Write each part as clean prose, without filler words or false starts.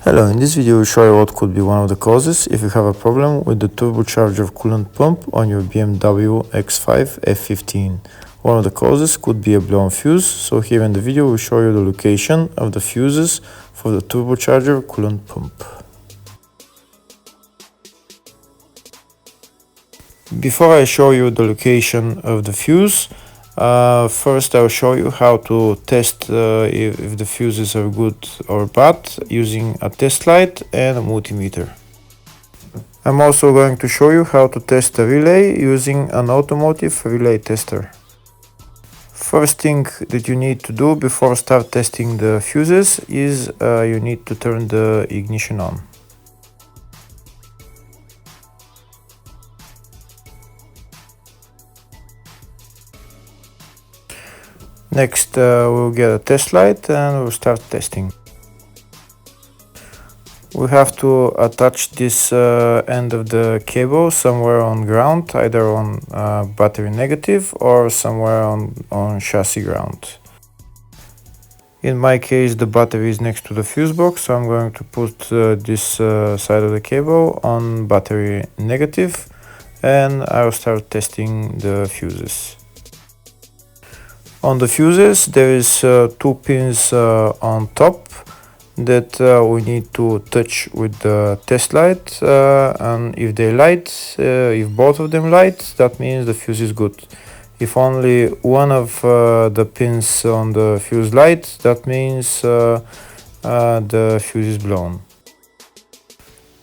Hello, in this video we'll show you what could be one of the causes if you have a problem with the turbocharger coolant pump on your BMW X5 F15. One of the causes could be a blown fuse, so here in the video we'll show you the location of the fuses for the turbocharger coolant pump. Before I show you the location of the fuse, first I'll show you how to test if the fuses are good or bad using a test light and a multimeter. I'm also going to show you how to test a relay using an automotive relay tester. First thing that you need to do before start testing the fuses is you need to turn the ignition on. Next we'll get a test light and we'll start testing. We have to attach this end of the cable somewhere on ground, either on battery negative or somewhere on chassis ground. In my case the battery is next to the fuse box, so I'm going to put this side of the cable on battery negative and I'll start testing the fuses. On the fuses there is two pins on top that we need to touch with the test light, and if they light, if both of them light, that means the fuse is good. If only one of the pins on the fuse light, that means the fuse is blown.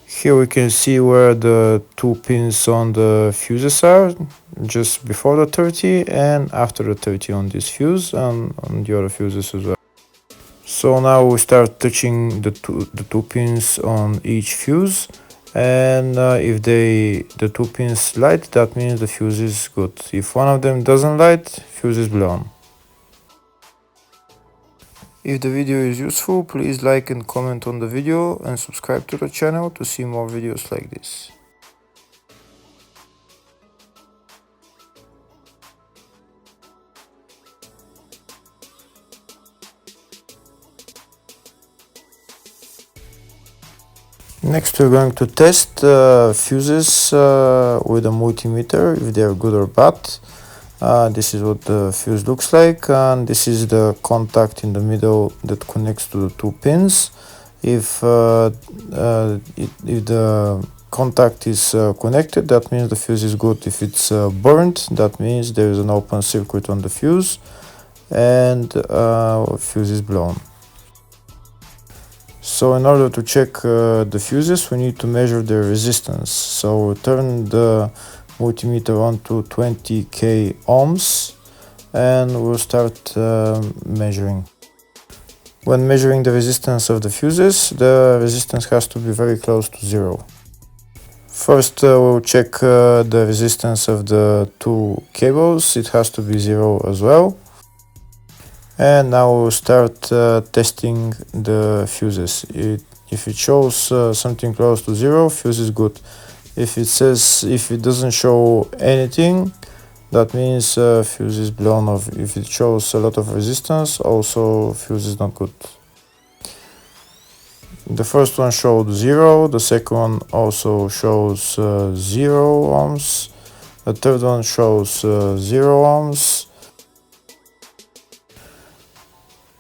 Here we can see where the two pins on the fuses are, just before the 30 and after the 30 on this fuse and on the other fuses as well. So now we start touching the two pins on each fuse, and if the two pins light, that means the fuse is good. If one of them doesn't light, fuse is blown. If the video is useful, please like and comment on the video and subscribe to the channel to see more videos like this. Next we're going to test fuses with a multimeter, if they are good or bad. This is what the fuse looks like, and this is the contact in the middle that connects to the two pins. If the contact is connected, that means the fuse is good. If it's burnt, that means there is an open circuit on the fuse and fuse is blown. So in order to check the fuses, we need to measure their resistance. So we turn the multimeter on to 20k ohms and we'll start measuring. When measuring the resistance of the fuses, the resistance has to be very close to zero. First we'll check the resistance of the two cables. It has to be zero as well. And now we'll start testing the fuses. If it shows something close to zero, fuse is good. If it doesn't show anything, that means fuse is blown off. If it shows a lot of resistance, also fuse is not good. The first one showed 0, the second one also shows 0 ohms, the third one shows 0 ohms,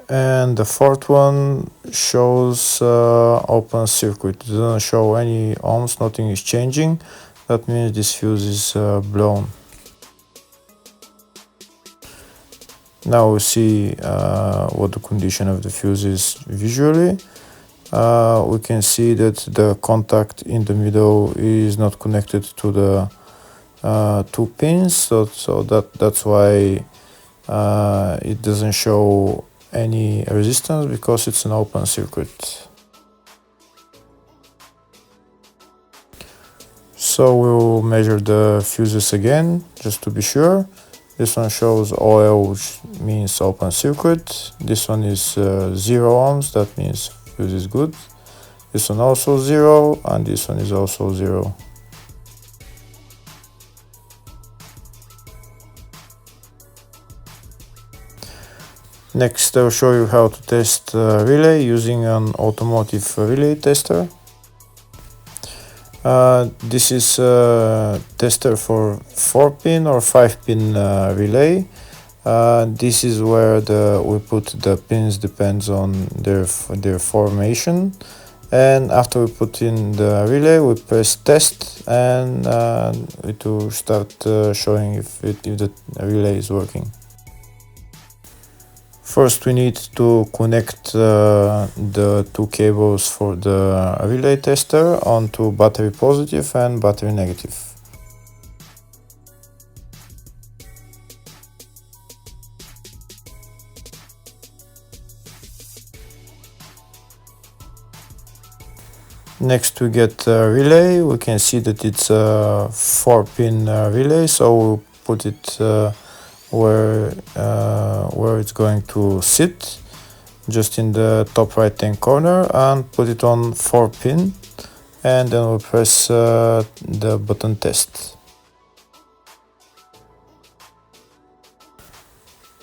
and the fourth one shows open circuit. It doesn't show any ohms, nothing is changing. That means this fuse is blown. Now we see what the condition of the fuse is visually. We can see that the contact in the middle is not connected to the two pins, so that's why it doesn't show any resistance, because it's an open circuit. So we'll measure the fuses again just to be sure. This one shows OL, which means open circuit. This one is 0 ohms, that means fuse is good. This one also 0, and this one is also 0. Next, I'll show you how to test relay using an automotive relay tester. This is a tester for 4-pin or 5-pin relay. This is where we put the pins, depends on their formation. And after we put in the relay, we press test, and it will start showing if the relay is working. First, we need to connect the two cables for the relay tester onto battery positive and battery negative. Next, we get a relay. We can see that it's a 4-pin relay, so we'll put it where it's going to sit, just in the top right hand corner, and put it on 4-pin, and then we'll press the button test.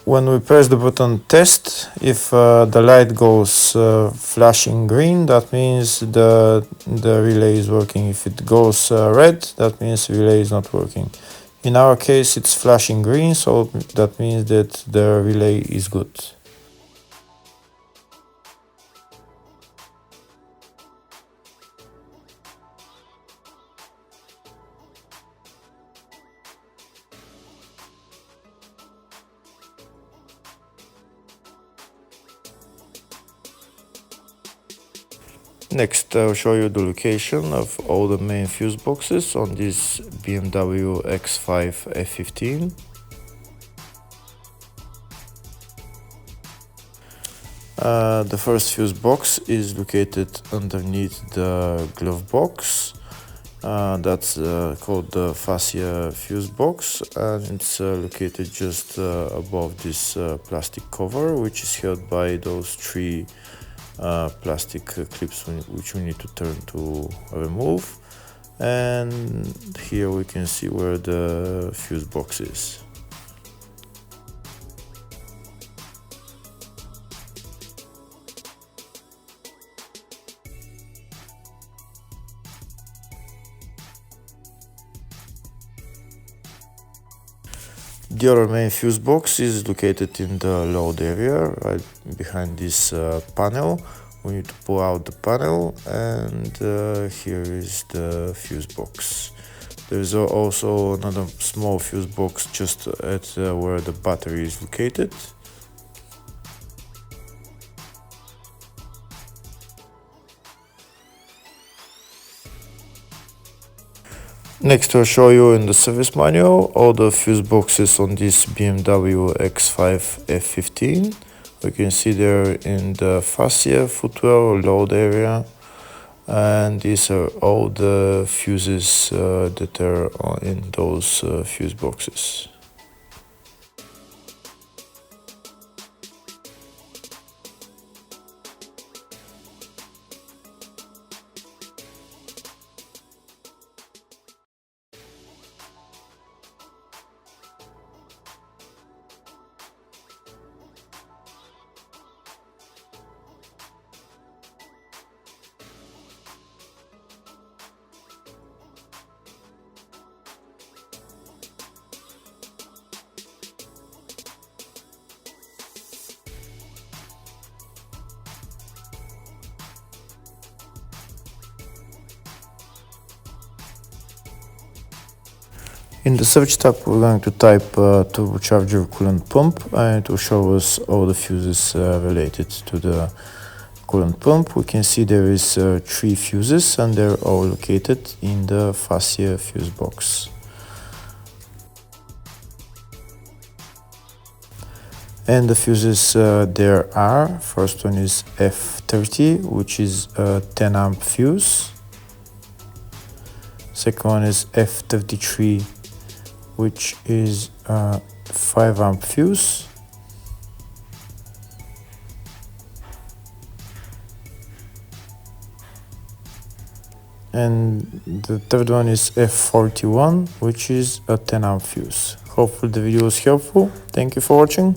When we press the button test, if the light goes flashing green, that means the relay is working. If it goes red, that means the relay is not working. In our case, it's flashing green, so that means that the relay is good. Next, I'll show you the location of all the main fuse boxes on this BMW X5 F15. The first fuse box is located underneath the glove box. That's called the fascia fuse box, and it's located just above this plastic cover, which is held by those three plastic clips which we need to turn to remove. And here we can see where the fuse box is. The other main fuse box is located in the load area, right behind this panel. We need to pull out the panel, and here is the fuse box. There is also another small fuse box just at where the battery is located. Next, I'll show you in the service manual all the fuse boxes on this BMW X5 F15. We can see they're in the fascia, footwell, or load area, and these are all the fuses that are in those fuse boxes. In the search tab, we're going to type turbocharger coolant pump, and it will show us all the fuses related to the coolant pump. We can see there is 3 fuses, and they're all located in the fascia fuse box. And the fuses there are, first one is F30, which is a 10 amp fuse. Second one is F33, which is a 5 amp fuse. And the third one is F41, which is a 10 amp fuse. Hopefully the video was helpful. Thank you for watching.